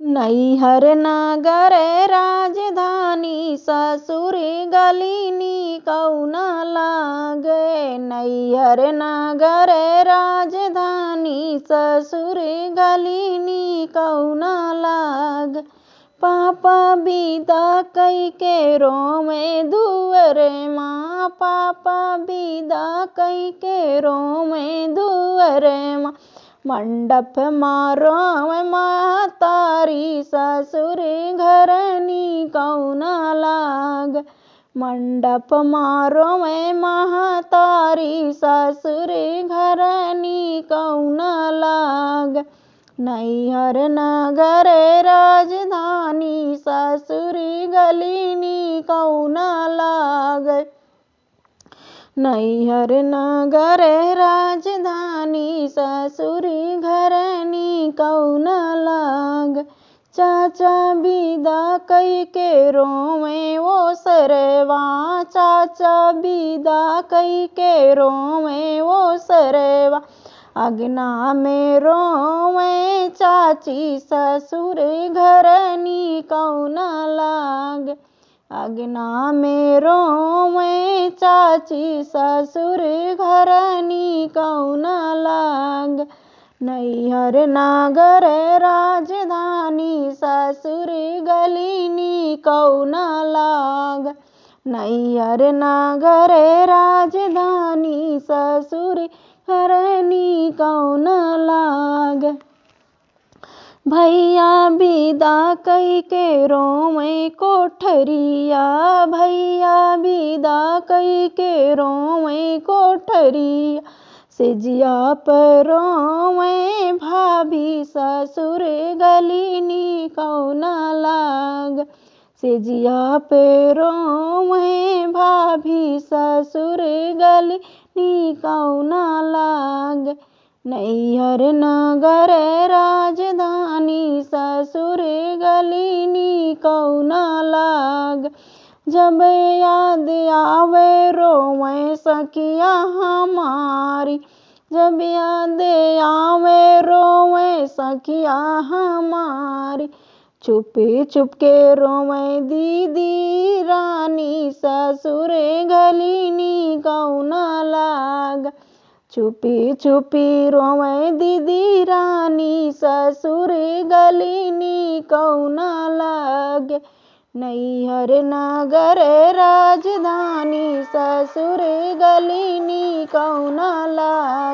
नैहर नगर राजधानी ससुर गलिनी कौना लागे। नैहर नगर राजधानी ससुर गलिनी कौना लागे। पापा विदा कई के रोवे दुअरे माँ, पापा विदा कई के रोवे दुअरे माँ। मंडप मारोवे महतारी ससुर घरनी कौना लागे। मंडप मारोवे महतारी ससुर घरनी कौना लागे। नैहर नगर राजधानी ससुर गलिनी कौना लागे। नैहर नगर राजधानी ससुर घरनी कौना लागे। चाचा विदा कई के रोवे वो सरवा, चाचा विदा कई के रोवे वो सरवा। अगना में रोवे चाची ससुर घरनी कौना लागे। अगना में रोवे चाची ससुर घरनी कौना लागे। नैहर नगर राजधानी ससुर गलिनी कौना लागे। नैहर नगर राजधानी ससुर घरनी कौना लागे। भैया विदा कई के रोवे कोठरिया, भैया विदा कई के रोवे कोठरिया। सिजिया पर रोवे भाभी ससुर गलिनी कौना लागे। सिजिया पे रोवे भाभी ससुर गलिनी कौना लागे। नैहर नगर राजधानी ससुर गलिनी कौना लागे। जब याद आवे रोवे सखिया हमारी, जब याद आवे रोवे सखिया हमारी। चुपी चुपके रोवे दीदी रानी ससुर गलिनी कौना लागे। चुपी चुपी रोवे दीदी रानी ससुर गलिनी कौना लागे। नैहर नगर राजधानी ससुर गलिनी कौना लागे।